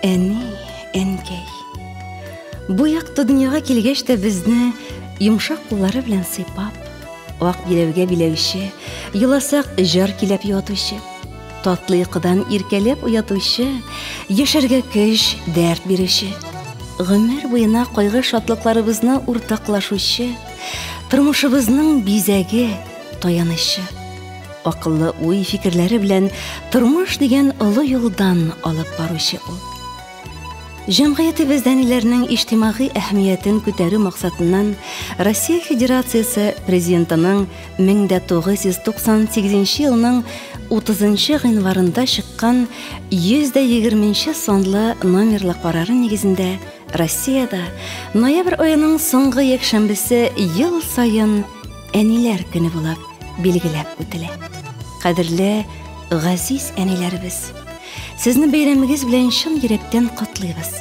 Әни, әнкәй. Бу якты дөньяга килгәч тә безне йомшак куллары белән сыйпап, ак биләүгә биләүче, еласак җар киләп ятучы, татлы йокыдан иркәләп уятучы, яшәргә көч, дәрт бирүче, гомер буена кайгы шатлыкларыбызны уртаклашучы, тормышыбызның бизәге, таянычы, акыллы уй фикерләре белән тормыш дигән олы юлдан алып баручы ул. Җәмгыятебездә ниләрнең иҗтимагый әһмиятен күтәрү максатыннан Россия Федерациясе президентының 1998 елның 30 гыйнварында чыккан 120 санлы номерлы карары нигезендә Россиядә ноябрь аеның соңгы якшәмбесе ел сайын әниләр көне булып билгеләп үтелә. Кадерле газиз әниләребез, сезне бәйрәмегез белән чын йөрәктән котлыйбыз.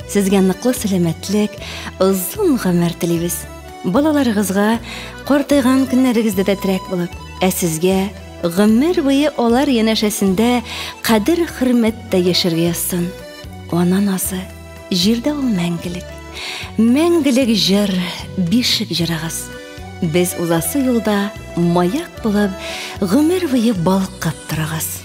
Сезгә ныклы сәламәтлек, озын гомер телибез. Балаларыгызга картайган көннәрегездә дә терәк булып, сезгә гомер буе алар янәшәсендә кадер-хөрмәттә яшәргә язсын. Ана назы, җирдә ул мәңгелек. Мәңгелек җыр, бишек җырыгыз. Без узасы юлда маяк булып, гомер буе балкып торыгыз.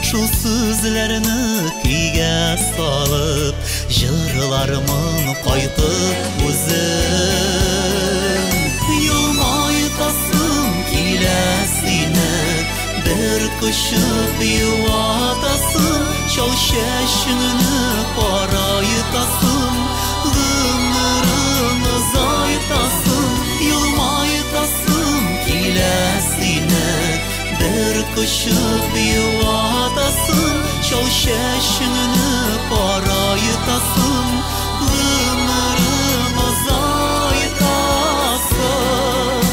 Шул сүзләрне көйгә салып, җырлармын кайтып үзем. Елмайтасым килә сине, бер кочып юатасым, чал чәчеңне карайтасым, гомерен озайтасым. Елмайтасым килә сине, бер кочып юатасым, чал чәчеңне карайтасым, гомерен озайтасым.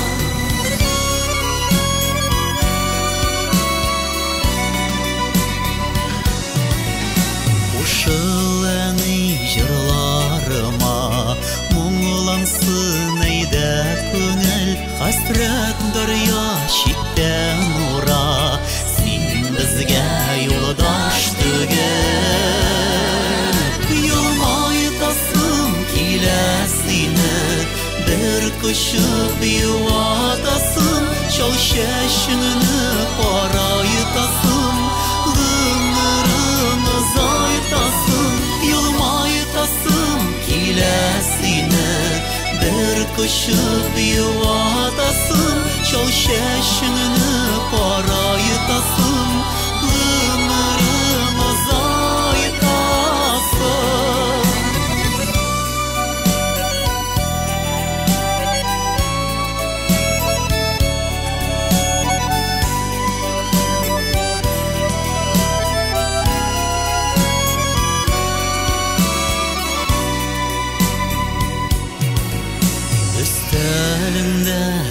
Ушыл әни җырларыма, моңлансын әйдә күңел, хәсрәт дәрья читтән ура, син безгә юлдаш түгел. Елмайтасым килә сине, бер кочып юатасым, чал чәчеңне карайтасым, гомерен озайтасым. Елмайтасым килә сине, бер кочып юатасым, чал чәчеңне карайтасым, гомерен озайтасым.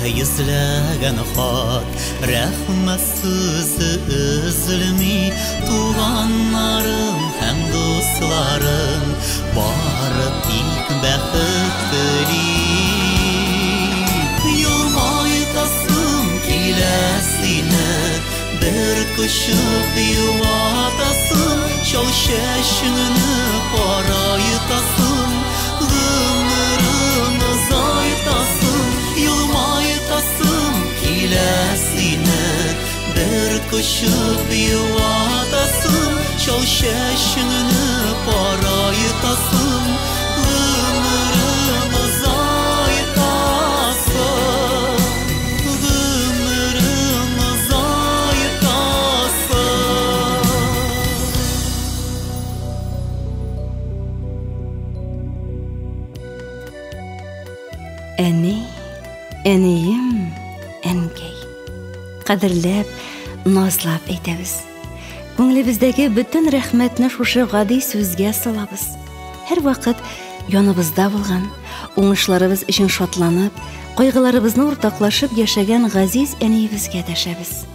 Йөзләгән хат, рәхмәт сүзе өзелми, туганнарым һәм дусларым бары тик бәхет тели. Елмайтасым килә сине, бер кочып юатасым, чал чәчеңне карайтасым, гомерен озайтасым. Елмайтасым килә сине, бер кочып юатасым, чал чәчеңне карайтасым, гомерен озайтасым, гомерен озайтасым. Әни, әнием, әнкәй. Кадерләп, назлап әйтәбез. Күңелебездәге бөтен рәхмәтне шушы гади сүзгә салабыз. Һәр вакыт яныбызда булган, уңышларыбыз өчен шатланып, кайгыларыбызны уртаклашып яшәгән газиз әниебезгә дәшәбез.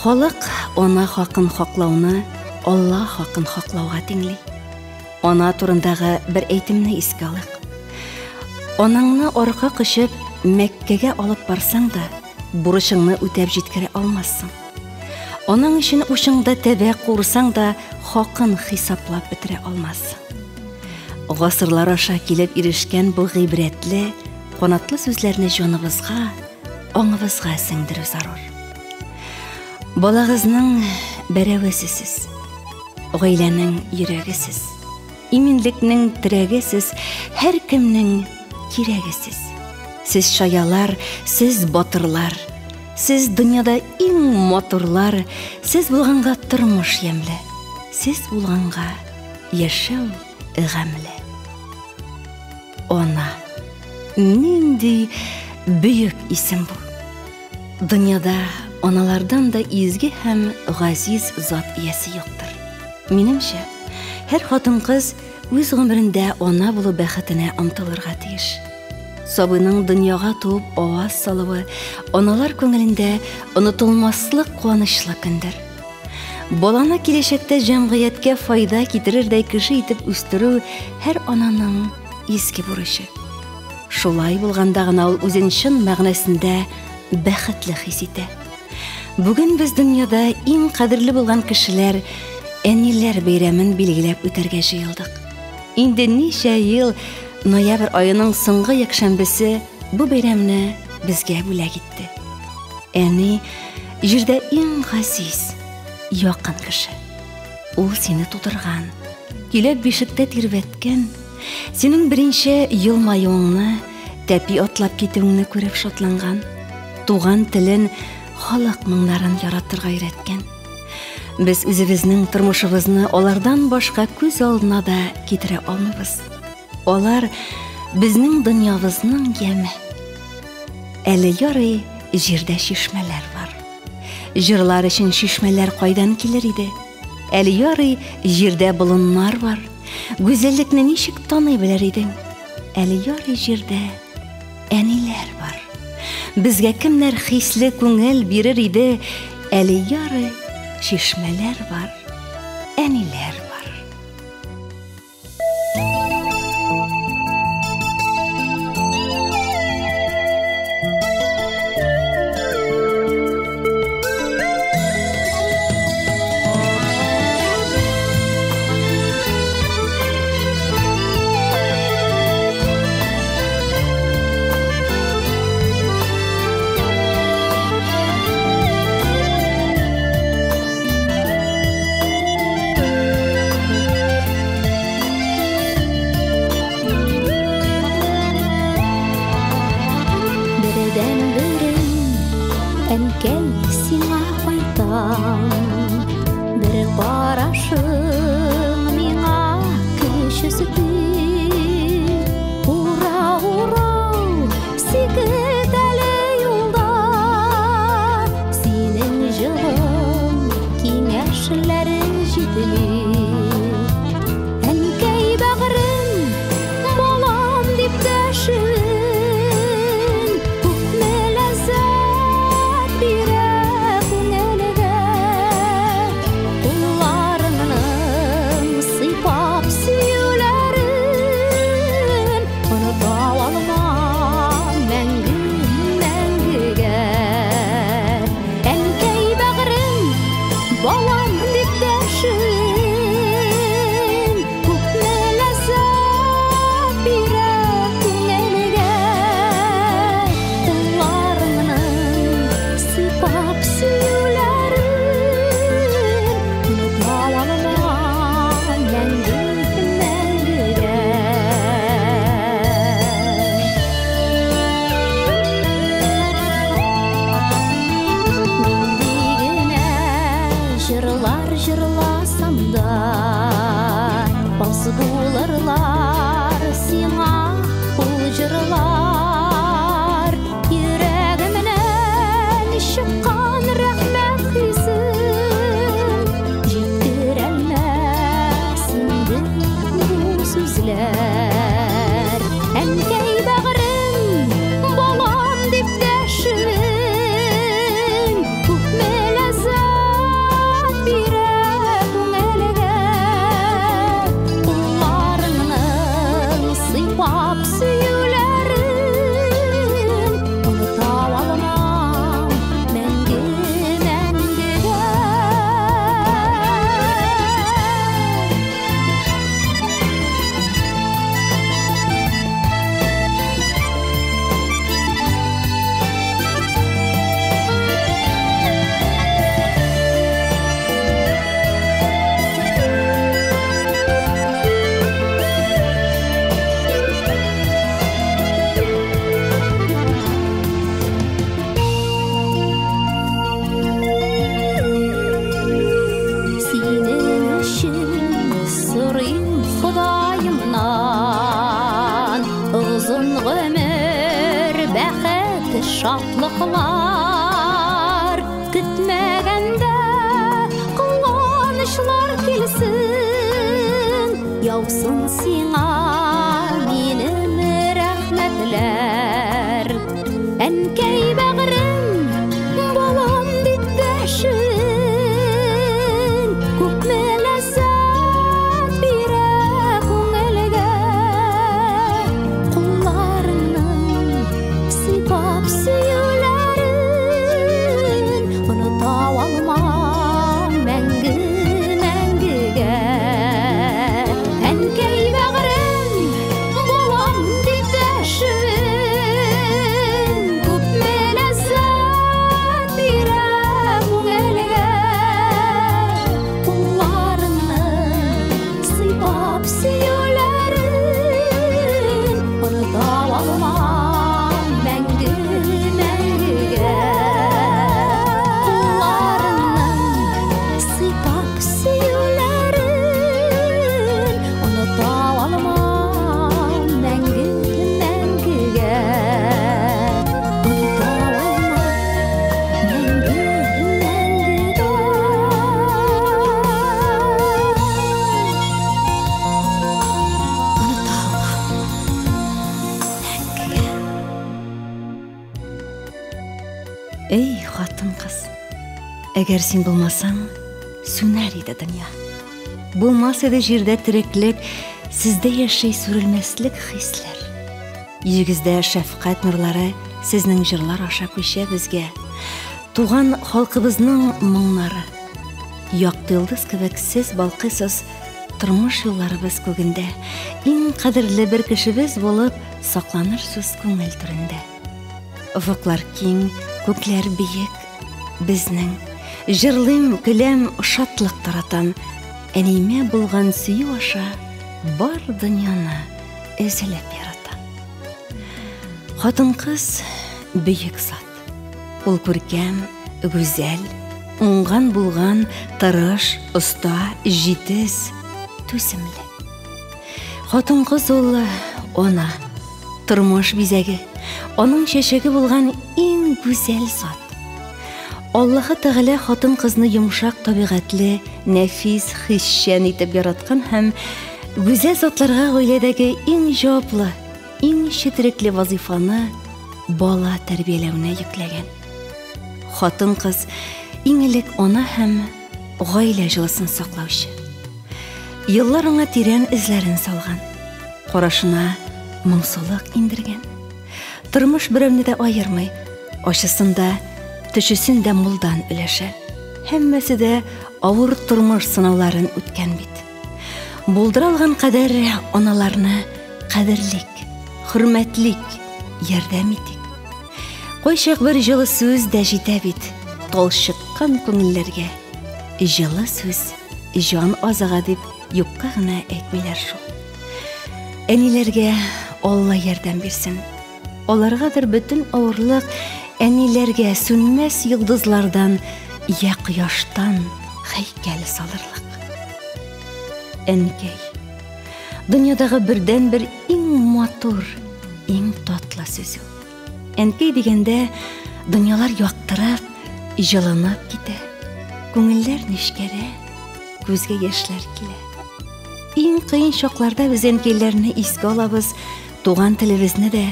Халык ана хакын хаклауны Алла хакын хаклауга тиңли. Ана турындагы бер әйтемне искә алыйк. Анаңны арка кышып Мәккәгә алып барсаң да, бурычыңны үтәп җиткерә алмассың. Аның өчен ушыңда тәбә курсаң да, хакын хисаплап бетерә алмассың. Гасырлар аша килеп ирешкән бу гыйбрәтле, канатлы сүзләрне җаныбызга, аңыбызга сеңдерү зарур. Балагызның бәрәвесесез, гаиләнең йөрәгесез, иминлекнең терәгесез, һәр кемнең кирәгесез. Сез шаялар, сез батырлар, сез дөньяда иң матурлар, сез булганга тормыш ямле, сез булганга яшәү гамле. Ана, нинди бөек исем бу. Дөньяда аналардан да изге һәм газиз зат иясе юктыр. Минемчә, һәр хатын-кыз үз гомерендә ана булу бәхетенә омтылырга тиеш. Сабыйның дөньяга туып аваз салуы аналар күңелендә онытылмаслык куанычлы көндер. Баланы киләчәктә җәмгыятькә файда китерердәй кеше итеп үстерү һәр ананың изге бурычы. Шулай булганда гына ул үзен чын мәгънәсендә бәхетле хис итә. Бүген без дөньяда иң кадерле булган кешеләр әниләр бәйрәмен билгеләп үтәргә җыелдык. Инде ничә ел ноябрь аеның соңгы якшәмбесе бу бәйрәмне безгә бүләк итте. Әни җирдә иң газиз, якын кеше. Ул сине тудырган, килеп бишектә тирбәткән, синең беренче елмаюыңны, тәпи атлап китүеңне күреп шатланган, туган телен, халык моңнарын яратырга өйрәткән. Без үзебезнең тормышыбызны алардан башка күз алдына да китерә алмыйбыз. Алар безнең дөньябызның яме. Әле ярый җирдә чишмәләр бар. Җырлар өчен чишмәләр кайдан килер иде? Әле ярый җирдә болыннар бар. Гүзәллекне ничек таный белер идең? Әле ярый җирдә әниләр бар. Безгә кемнәр хисле күңел бирер иде? Әле ярый чишмәләр бар, әниләр бар. Әнкәй сиңа кайтам, бер карашың миңа көч өсөтте. Ура, ура, сикет әле юлда, синең җылың киңәшләрең җитли. Әнкәй бәгырем, балам дип дәшеп Уларының сыйпап сөюләре şatlıqlar kütmegende quvonishlar kelsin yavsun sina menim rahmatlar enkey bag'rim bolam didbashin ko'pmi lazzat bera ko'ngilga qo'llarimning sipab suyularin unuta olmam mangu manguga enkey bag'rim bolam didbashin ko'pmi lazzat bera ko'ngilga qo'llarimning sipab suyularin unuta olmam mangu manguga qo'llarimning sipab suyularin unuta olmam mangu manguga unuta olmam Ey xатын қыз, әгер сен болмасаң, сүнәр еді дүния. Болмас еді жерде тіреклік, сізде яшай сүрілмәслік хислер. Егізде шәфқат нұрлары сізнің жырлар аша көше бізге. Туған халқыбызның мұңнары. Яқты йылдыз кебек сіз балқисыз, тұрмыш юлларыбыз көгінде. Иң қадірлі бір кішібіз болып, сақланыр сөз көңіл түрінде. Ұфықлар кең, көкләр биек, безнең жырлым, көләм, шатлык таратам. Әнейме булган сөю аша бар дөньяны эзләп яратам. Хатын-кыз бөек зат. Ул күркәм, гүзәл, уңган булган, тырыш, оста, җитез, түземле. Хатын-кыз ул ана, тормыш бизәге. Оның шешегі болған ең гүзәл зат. Аллаһы Тәгалә хатын-кызны йомшак табигатьле, нәфис, хисчән итеп яраткан һәм гүзәл затларга гаиләдәге иң җаваплы, иң четерекле вазифаны бала тәрбияләүне йөкләгән. Хатын-кыз иң элек ана һәм гаилә җылысын саклаучы. Еллар аңа тирән эзләрен салган, карашына моңсулык индергән. Тормыш берәүне дә айырмый, ачысында, төшесендә мулдан өләшә. Һәммәсе дә авыр тормыш сынауларын үткән бит. Булдыра алган кадәр аналарны кадерлик, хөрмәтлик, ярдәм итик. Кайчак бер җылы сүз дә җитә бит, талчыккан күңелләргә. Җылы сүз, җан азыга дип юкка гына әйтмиләр шул. Әниләргә Алла ярдәм бирсен. Аларгадыр бөтен авырлык, әниләргә сүнмәс йылдызлардан, я кояштан һәйкәл салырлык. Әнкәй, дөньядагы бердән бер иң матур, иң татлы сүз. Әнкәй дигәндә дөньялар яктырып, җылынып китә. Күңелләр нишкәрә, күзгә яшьләр килә. Иң кыен чакларда без әнкәйләрне искә алабыз, туган телебезне дә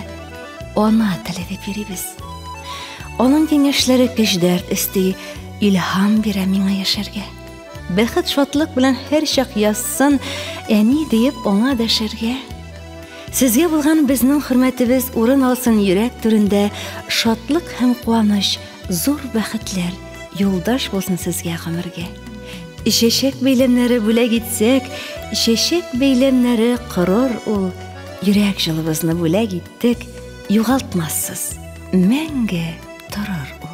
ана теле дип йөрибез. Аның киңәшләре көч-дәрт өсти, илһам бирә миңа яшәргә. Бәхет шатлык белән һәр чак язсын, әни диеп аңа дәшәргә. Сезгә булган безнең хөрмәтебез урын алсын йөрәк түрендә, шатлык һәм куаныч, зур бәхетләр юлдаш булсын сезгә гомергә. Чәчәк бәйләмнәре бүләк итсәк, чәчәк бәйләмнәре корыр ул. Йөрәк җылыбызны бүләк иттек, югалтмассыз, мәңге торыр ул.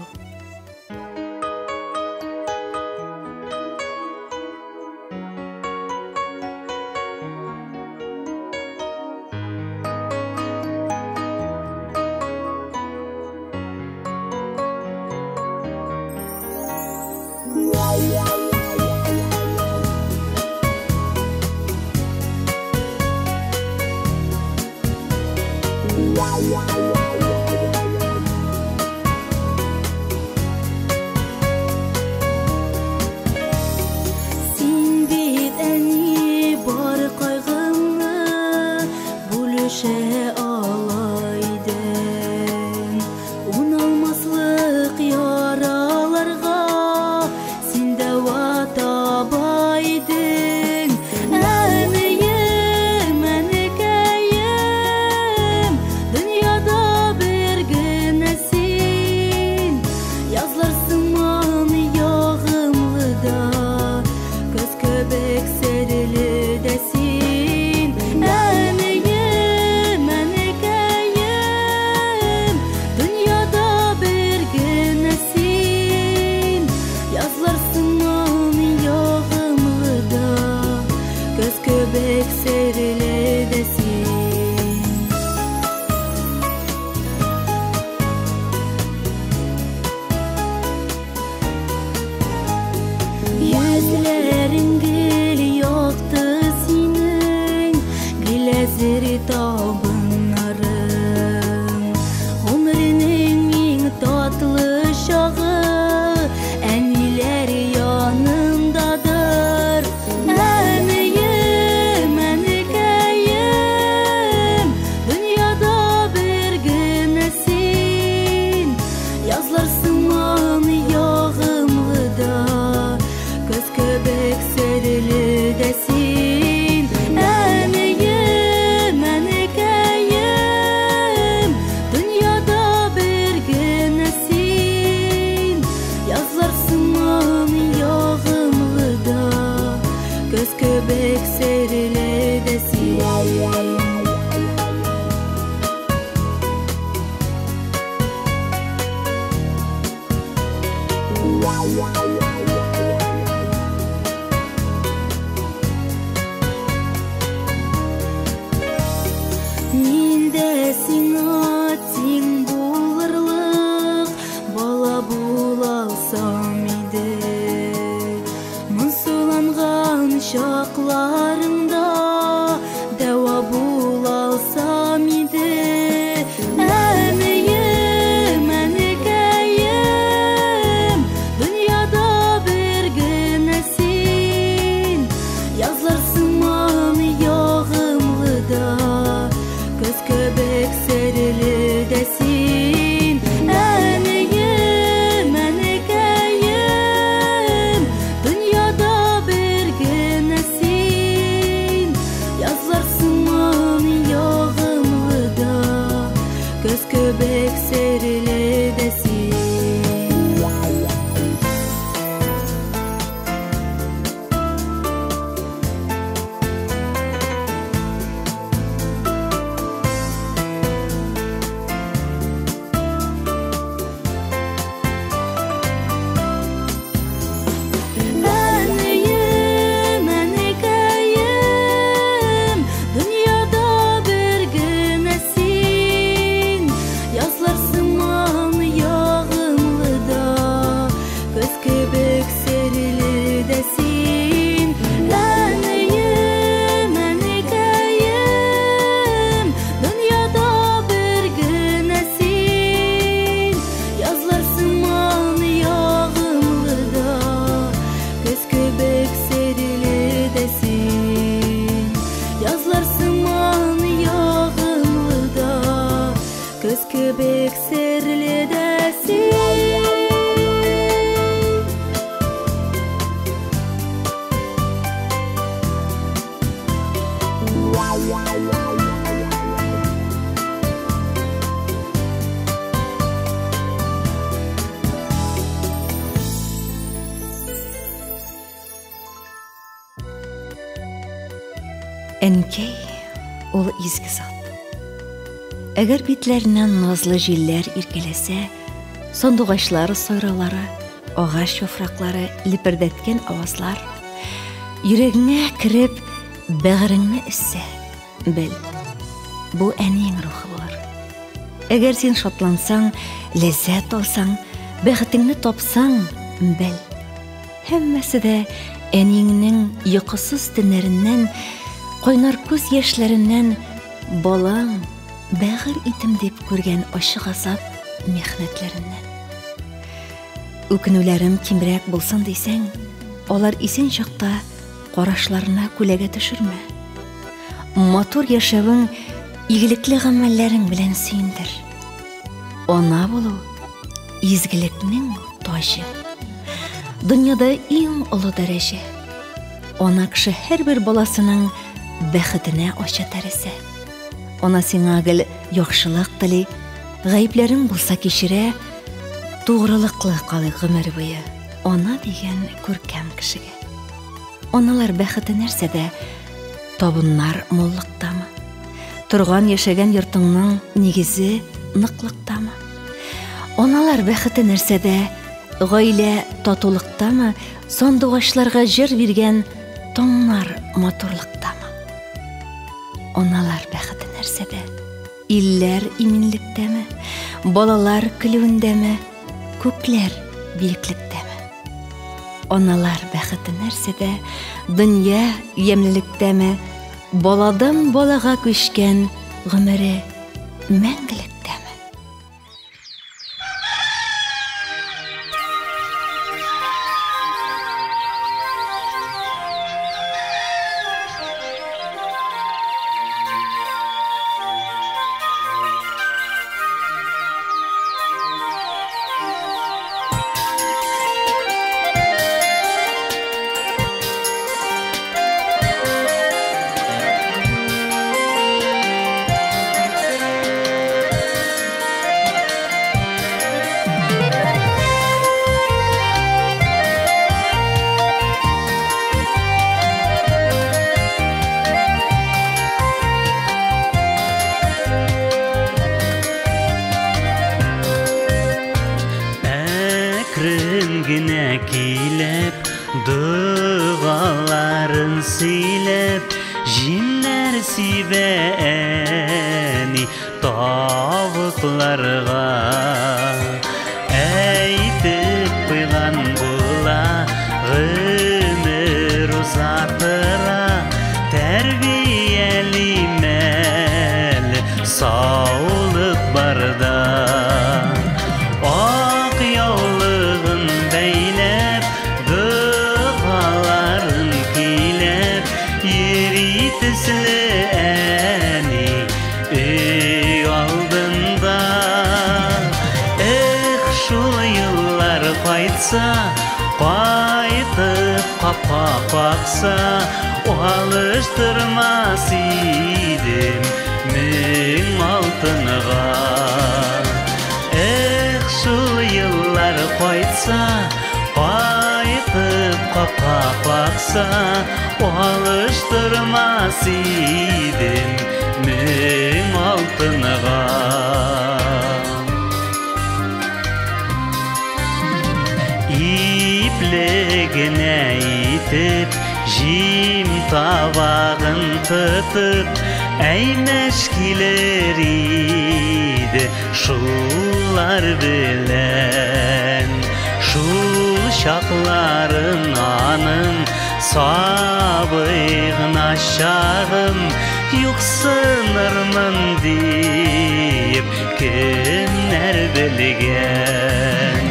Менде сиңа тең булырлык бала була алсам иде. Моңсуланган чакларыңда дәва була алсам иде. Әнием, әнекәем, дөньяда бер генә син, язларсың ягымлыда, көз көбек сәреледә син. Әнием, әнекәем, дөньяда бер генә син, язларсың ягымлыда, көз көбек сәреледә син. Әнием, әнекәем, дөньяда бер генә син, язларсың ягымлыда, көз көбек сәреледә син. Әнием, әнекәем, дөньяда бер генә син, язларсың ягымлыда, көз көбек сәреледә син. Язларсың ягымлыда, көз көбек сәреледә син. Әнкәй, ул изге зат. Әгәр битләреннән назлы җилләр иркәләсә, сандугачлар сайралары, агач яфраклары лепердәткән авазлар йөрәгеңә кереп, бәгыреңне эссә, бел, бу әниең рухы булыр. Әгәр син шатлансаң, ләззәт алсаң, бәхетеңне тапсаң, бел, һәммәсе дә әниеңнең йокысыз төннәреннән, кайнар күз яшьләреннән, балам, бәгыр итем дип күргән ачы газап михнәтләреннән. Үкенүләрем кимрәк булсын дисәң, алар исән чакта карашларына күләгә төшермә. Матур яшәвең игелекле гамәлләрең белән сөендер. Ана булу изгелекнең тажы. Дөньяда иң олы дәрәҗә. Ана кеше һәрбер баласының бәхетенә ача тәрәзә. Ана сиңа гел яхшылык тели, гаепләрең булса кичерә, тугрылыклы калый гомер буе. Ана дигән күркәм кешегә. Аналар бәхете нәрсәдә? Табыннар моллыктамы? Торган яшәгән йортыңның нигезе ныклыктамы? Аналар бәхете нәрсәдә? Гаилә татулыктамы? Сандугачларга җыр биргән таңнар матурлыктамы? Аналар бәхете нәрсәдә? Илләр иминлектәме? Балалар көлүендәме? Күкләр биеклектәме? Аналар бәхете нәрсәдә? Дөнья ямьлелектәме? Баладан балага күчкән гомере мәңгелектәме? gine kilep dağaların silep jinler sibeni tavuklarga eytip koygan bula ömür uzatıra terbiyeli mel sağlık barda ak yolluğun beylep dağaların kilep yeri tüsleni ey aldında şul yıllar qaytsa qaytıp qapa baksa alıştırmaz idim min altınıga şul yıllar qaytsa qaytıp qapa baksa alıştırmaz idim min altınıga İplegine itip jim tabağın tutup eymeşkileriydi şullar bilen şul şakların anın sabığın aşağım yuksınırmın deyip kimler bilgen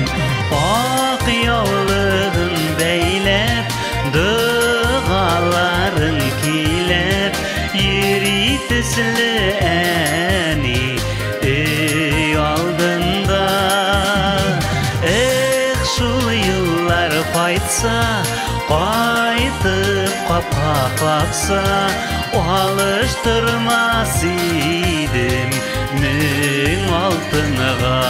ak yolluğun beylep dağaların kilep yeri tüsleni ey aldında şul yıllar qaytsa qaytıp qapa baksa alıştırmaz idim min altınıga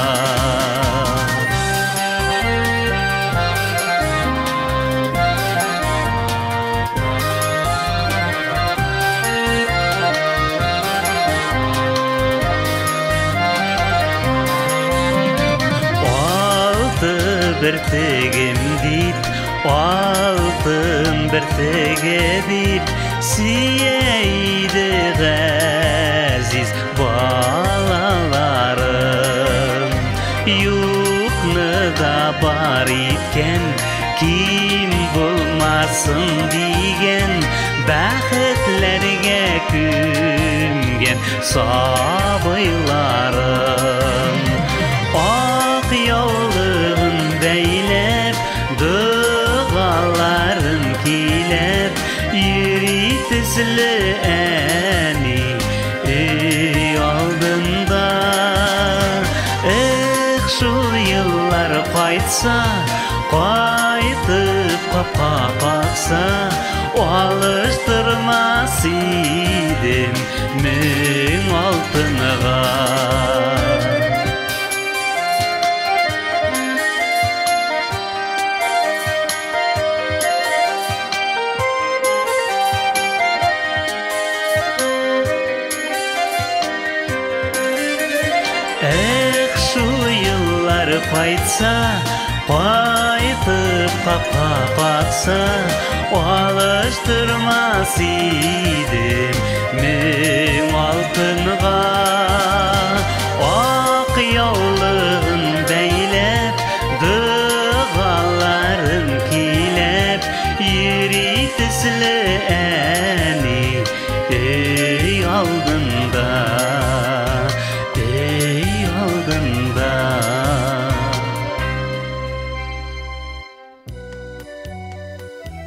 bir tegim deyip altın bir tege deyip siyeydi gaziz balalarım yuknu da bar itken kim bulmasın diyen baxtlarga kümgen sabıylarım ak yolluğun beylep dağaların kilep yeri tüsleni ey aldında şul yıllar qaytsa qaytıp qapa baksa alıştırmaz idim min altınıga şul yıllar qaytsa qaytıp qapa baksa alıştırmaz idim min altınıga ak yolluğun beylep dağaların kilep yeri tüsleni ey aldında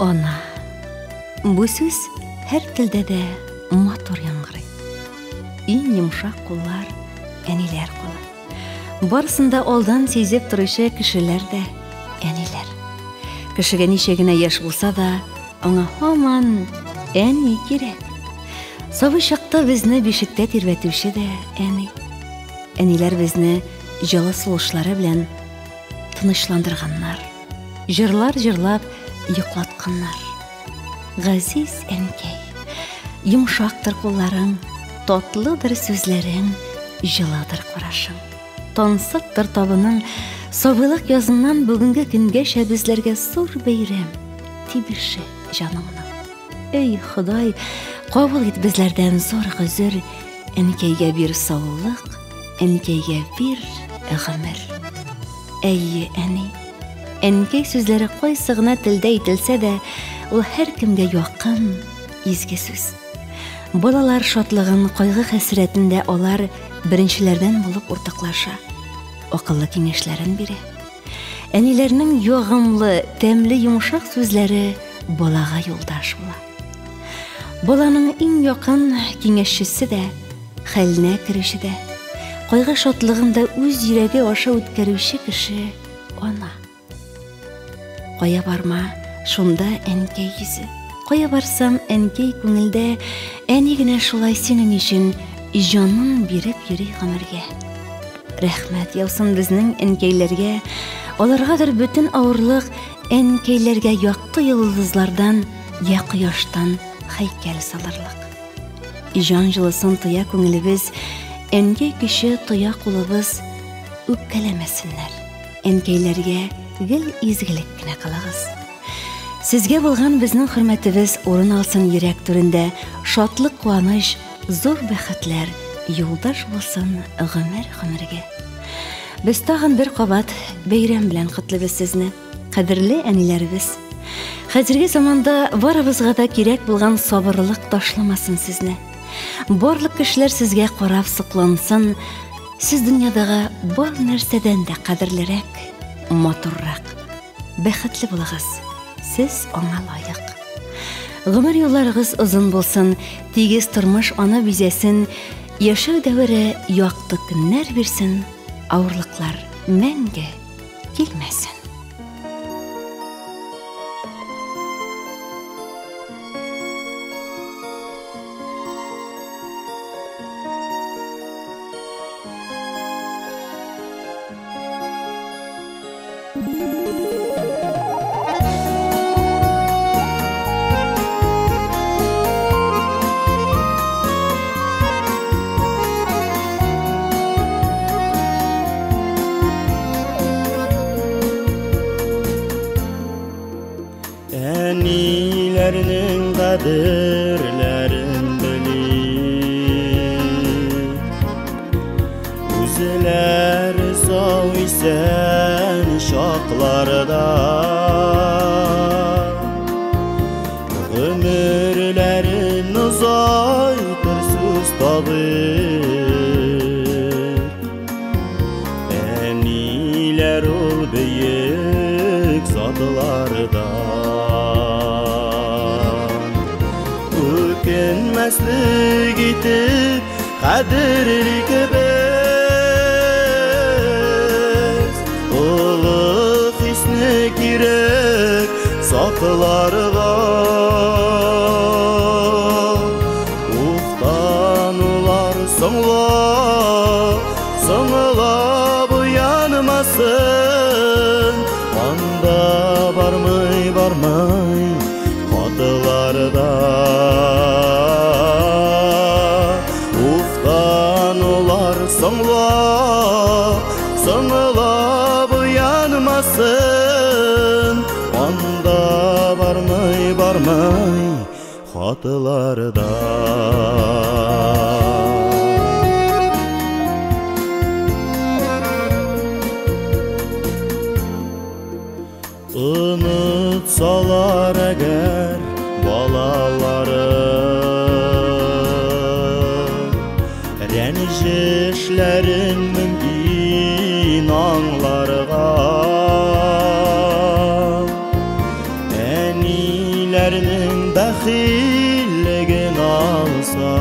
Ona, bu söz her tilde de matur яңгырый. En yumuşak kullar eniler kulu. Barısında oldan сезеп turuşu kişiler de eniler. Kişiге ничегенә яш булса да, аңа һаман әни кирәк. Сабый чакта безне бишектә тирбәтүче дә әни. Әниләр безне җылы сулышлары белән тынычландырганнар. Җырлар җырлап йоклатканнар. Газиз әнкәй, йомшактыр кулларың, татлыдыр сүзләрең, җылыдыр карашың. Тансыктыр табының, Сабыйлык языннан бүгінгі күнгәшә безләргә зур бәйрәм, тибеше җанымның. Эй Ходай, кабул ит безләрдән зур гозер, әнкәйгә бир саулык, әнкәйгә бир гомер. Әйе, әни, әнкәй сүзләре кайсы гына телдә әйтелсә дә, ул һәркемгә якын, изге сүз. Балалар шатлыгын, кайгы хәсрәтендә алар беренчеләрдән булып уртаклаша, акыллы киңәшләрен бирә. Әниләрнең ягымлы, тәмле, йомшак сүзләре балага юлдаш була. Баланың иң якын киңәшчесе дә, хәленә керүче дә, кайгы шатлыгында үз йөрәге аша үткәрүче кеше ана. Кая барма, шунда әнкәй йөзе. Кая барсам, әнкәй күңелдә, әни генә шулай синең өчен җанын биреп йөри гомергә. Рәхмәт яусын безнең әнкәйләргә, аларгадыр бөтен авырлык әнкәйләргә якты йолдызлардан, я кояштан һәйкәл салырлык. Җан җылысын тоя күңелебез, әнкәй кеше тоя кулыбыз үпкәләмәсеннәр. Әнкәйләргә гел изгелек кенә кылыгыз. Сезгә булган безнең хөрмәтебез урын алсын йөрәк түрендә, шатлык, куаныч, зур бәхетләр юлдаш булсын гомергә. Без тагын бер кабат бәйрәм белән котлыйбыз сезне, кадерле әниләребез. Хәзерге заманда барыбызга да кирәк булган сабырлык ташламасын сезне. Барлык кешеләр сезгә карап соклансын, сез дөньядагы бар нәрсәдән дә кадерлерәк, матуррак, бәхетле булыгыз. Сез аңа лайык. Гомер юлларыгыз озын булсын, тигез тормыш аны бизәсен, яшәү дәвере якты көннәр бирсен, авырлыклар мәңге килмәсен. Әниләрнең кадерләрен белик, үзләре сау исән чакларда, гомерләрен озайтыр сүз табып. Әниләр ул бөек затларда, Өкенмәслек итеп кадерлек без, улы хисне кирәк сакларга. Уфтанулар соңлап уянмасын, анда бармый катыларда. Уфтанулар соңлап уянмасын, анда бармый катыларда. Unutsalar әгәр балалары, рәнҗешләрен мөмкин аңларга. Әниләрнең бәхиллеген алсак,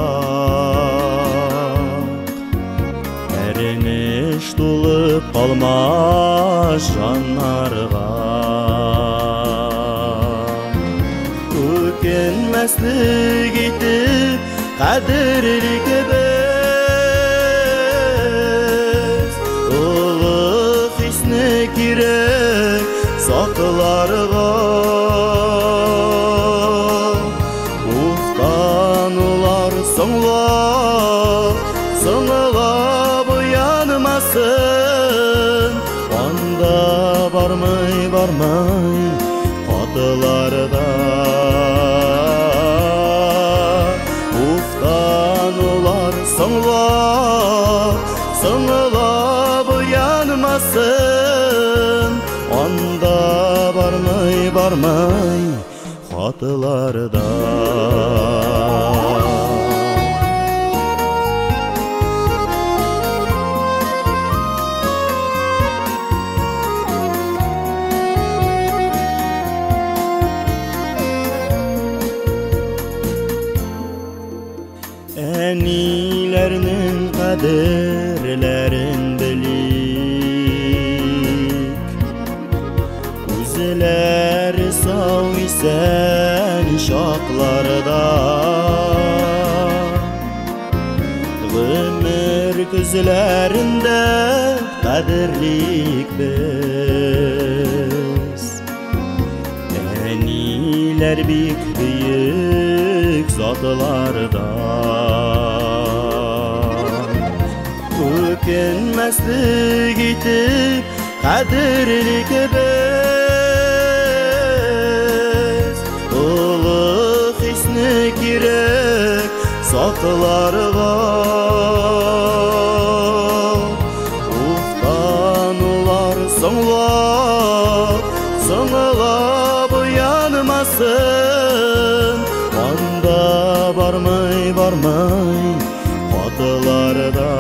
әрнеш тулып калмас җаннарга. Өкенмәслек итеп кадерлек без, улы хисне кирәк сакларга. Уфтанулар соңлап уянмасын, анда бармай хатыларда уфтанулар соңлап уянмасын анда бармай хатыларда Әниләрнең кадерләрен белик Үзләре сау исән шакларда Гомер күзләрендә кадерлик без Әниләр бик бөек затларда Өкенмәслек итеп кадерлек без Улы хисне кирәк сакларга Уфтанулар соңлап уянмасын анда бармай хатыларда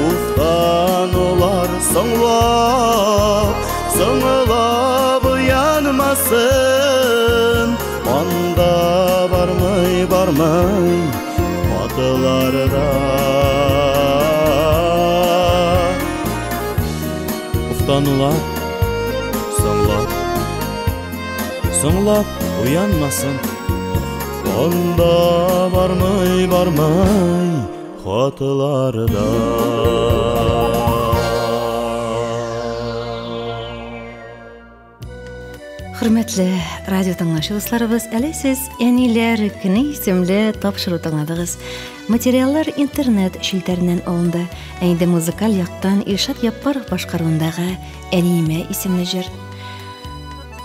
Уфтанулар соңлап уянмасын анда бармай хатыларда Уфтанулар соңлап уянмасын анда бармай хатыларда Hürmetli radyo tыңлаучыларыбыз, әле сез Әниләр көне исемле тапшыру тыңладыгыз. Материаллар интернет шилтәреннән алынды. Инде музыкаль яктан Илшат Яппаров башкаруындагы Әниемә исемле җыр.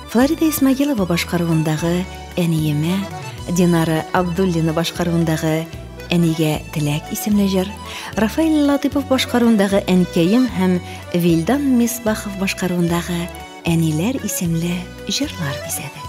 Флорида Исмагилова башкаруындагы Әниемә, Динара Абдуллина башкаруындагы Әнигә теләк исемле җыр, Рафаэль Латыйпов башкаруындагы Әнкәем һәм Вилдан Мисбахов башкаруындагы Әниләр исемле җырлар бизәде.